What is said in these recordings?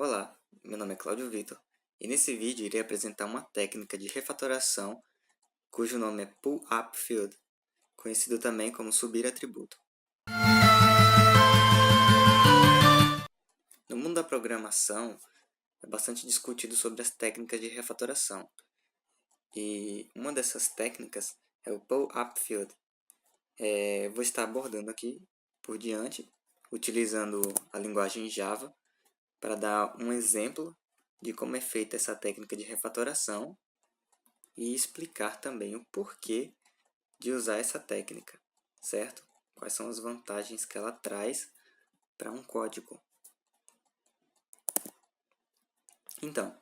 Olá, meu nome é Cláudio Vitor e nesse vídeo irei apresentar uma técnica de refatoração cujo nome é Pull-Up Field, conhecido também como subir atributo. No mundo da programação é bastante discutido sobre as técnicas de refatoração e uma dessas técnicas é o Pull-Up Field. Vou estar abordando aqui por diante, utilizando a linguagem Java para dar um exemplo de como é feita essa técnica de refatoração e explicar também o porquê de usar essa técnica, certo? Quais são as vantagens que ela traz para um código. Então,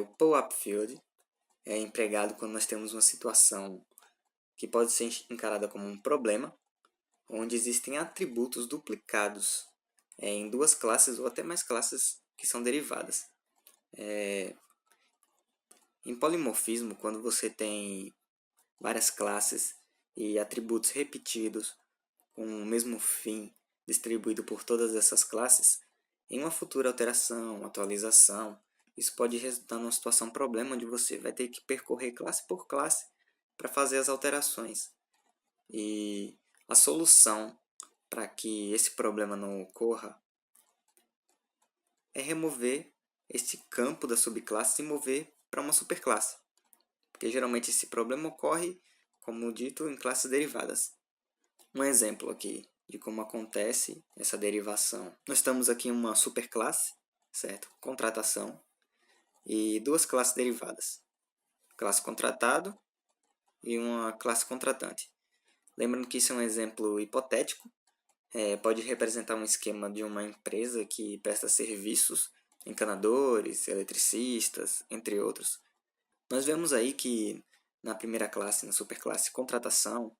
o pull-up field é empregado quando nós temos uma situação que pode ser encarada como um problema, onde existem atributos duplicados em duas classes ou até mais classes que são derivadas. Em polimorfismo, quando você tem várias classes e atributos repetidos com o mesmo fim distribuído por todas essas classes, em uma futura alteração, atualização, isso pode resultar numa situação problema onde você vai ter que percorrer classe por classe para fazer as alterações. E a solução para que esse problema não ocorra é remover este campo da subclasse e mover para uma superclasse. Porque geralmente esse problema ocorre, como dito, em classes derivadas. Um exemplo aqui de como acontece essa derivação. Nós estamos aqui em uma superclasse, certo? Contratação, e duas classes derivadas. Classe contratado e uma classe contratante. Lembrando que isso é um exemplo hipotético, pode representar um esquema de uma empresa que presta serviços, encanadores, eletricistas, entre outros. Nós vemos aí que na primeira classe, na superclasse contratação,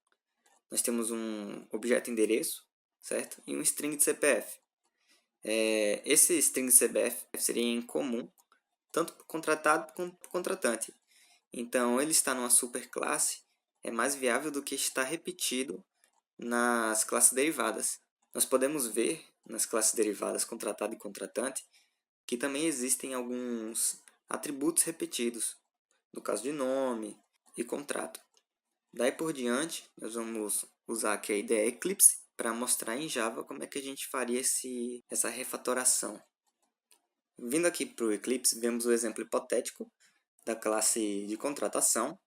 nós temos um objeto endereço, certo? E um string de CPF. Esse string de CPF seria em comum, tanto para o contratado quanto para o contratante. Então, ele está numa superclasse é mais viável do que estar repetido nas classes derivadas. Nós podemos ver nas classes derivadas contratado e contratante que também existem alguns atributos repetidos, no caso de nome e contrato. Daí por diante, nós vamos usar aqui a IDE Eclipse para mostrar em Java como é que a gente faria essa refatoração. Vindo aqui para o Eclipse, vemos o exemplo hipotético da classe de contratação,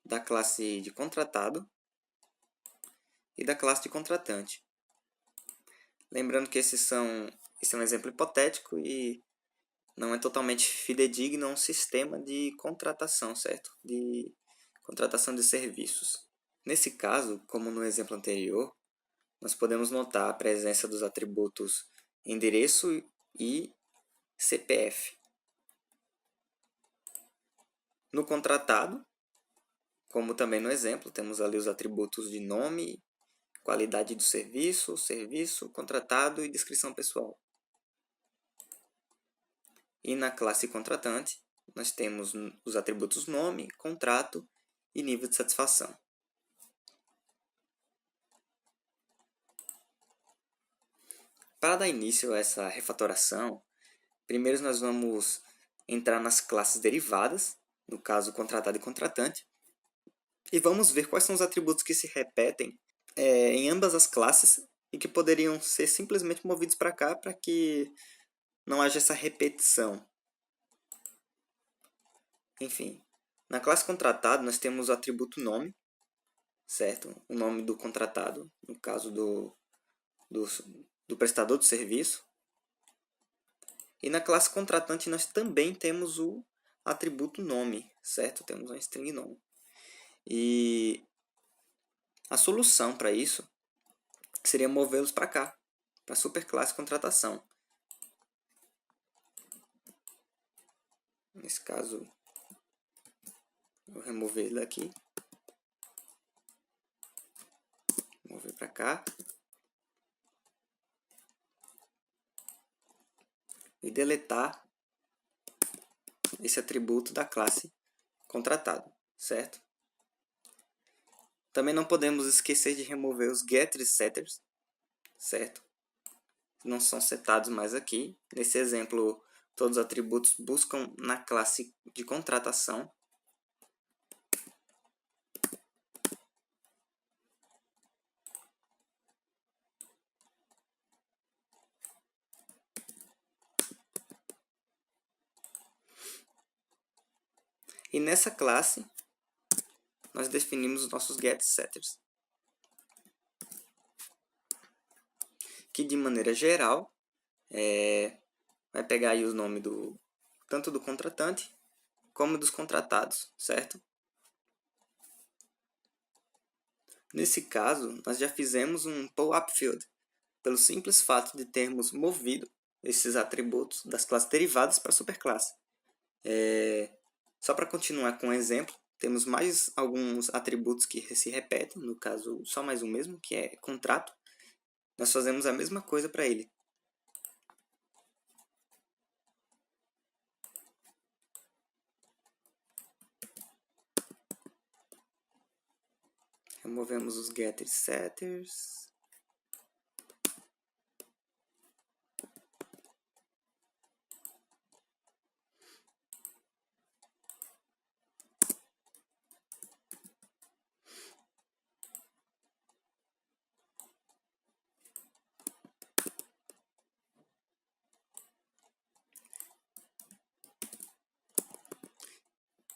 da classe de contratado e da classe de contratante. Lembrando que esse é um exemplo hipotético e não é totalmente fidedigno a um sistema de contratação, certo? De contratação de serviços. Nesse caso, como no exemplo anterior, nós podemos notar a presença dos atributos endereço e CPF. No contratado, como também no exemplo, temos ali os atributos de nome, qualidade do serviço, contratado e descrição pessoal. E na classe contratante, nós temos os atributos nome, contrato e nível de satisfação. Para dar início a essa refatoração, primeiro nós vamos entrar nas classes derivadas, no caso contratado e contratante, e vamos ver quais são os atributos que se repetem em ambas as classes e que poderiam ser simplesmente movidos para cá para que não haja essa repetição. Enfim, na classe contratado nós temos o atributo nome, certo? O nome do contratado, no caso do prestador do serviço. E na classe contratante nós também temos o atributo nome, certo? Temos um string nome. E a solução para isso seria movê-los para cá, para a superclasse contratação. Nesse caso, vou remover ele daqui. Mover para cá. E deletar esse atributo da classe contratado, certo? Também não podemos esquecer de remover os getters e setters, certo? não são setados mais aqui. Nesse exemplo, todos os atributos buscam na classe de contratação. E nessa classe, nós definimos os nossos getSetters, que de maneira geral vai pegar aí o nome tanto do contratante como dos contratados, certo? Nesse caso, nós já fizemos um pull-up field, pelo simples fato de termos movido esses atributos das classes derivadas para a superclasse. Só para continuar com o exemplo, temos mais alguns atributos que se repetem, no caso só mais um mesmo, que é contrato. Nós fazemos a mesma coisa para ele. Removemos os getters e setters.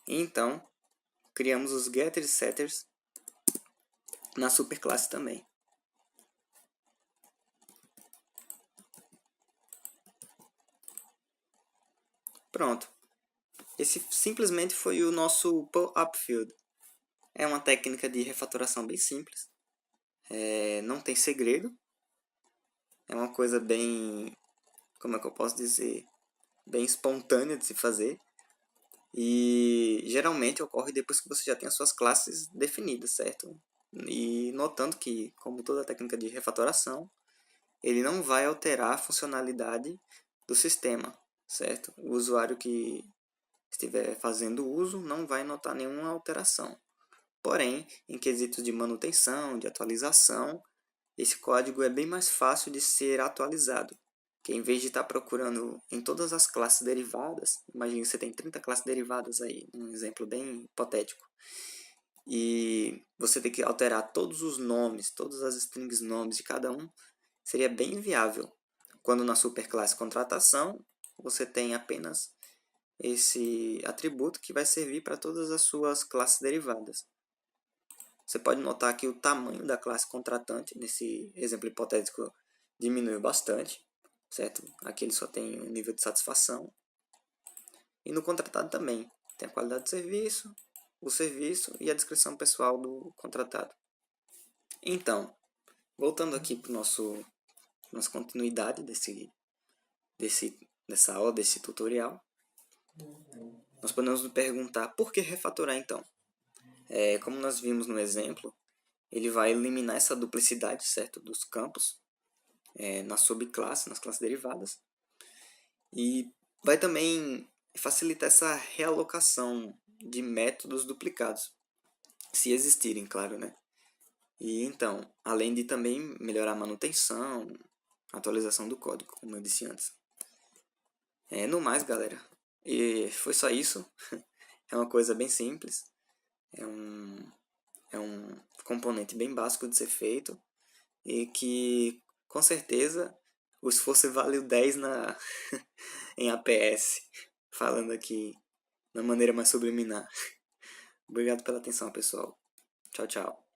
E então, criamos os getters e setters na superclasse também. Pronto. Esse simplesmente foi o nosso pull-up field. É uma técnica de refatoração bem simples. Não tem segredo. É uma coisa bem, como é que eu posso dizer, bem espontânea de se fazer. E geralmente ocorre depois que você já tem as suas classes definidas, certo? E notando que, como toda técnica de refatoração, ele não vai alterar a funcionalidade do sistema, certo? O usuário que estiver fazendo uso não vai notar nenhuma alteração. Porém, em quesitos de manutenção, de atualização, esse código é bem mais fácil de ser atualizado. Que em vez de estar procurando em todas as classes derivadas, imagine que você tem 30 classes derivadas aí, um exemplo bem hipotético, e você tem que alterar todos os nomes, todas as strings nomes de cada um, seria bem inviável. Quando na superclasse contratação, você tem apenas esse atributo que vai servir para todas as suas classes derivadas. Você pode notar que o tamanho da classe contratante, nesse exemplo hipotético, diminuiu bastante, certo? Aqui ele só tem um nível de satisfação. E no contratado também, tem a qualidade do serviço, o serviço e a descrição pessoal do contratado. Então, voltando aqui para nossa continuidade dessa aula, desse tutorial, nós podemos nos perguntar por que refatorar então? Como nós vimos no exemplo, ele vai eliminar essa duplicidade, certo, dos campos na subclasse, nas classes derivadas, e vai também facilitar essa realocação de métodos duplicados, se existirem, claro, né? E então, além de também melhorar a manutenção, atualização do código, como eu disse antes. No mais, galera, e foi só isso. É uma coisa bem simples. É um componente bem básico de ser feito e que, com certeza, o esforço valeu 10 em APS, falando aqui de uma maneira mais subliminar. Obrigado pela atenção, pessoal. Tchau, tchau.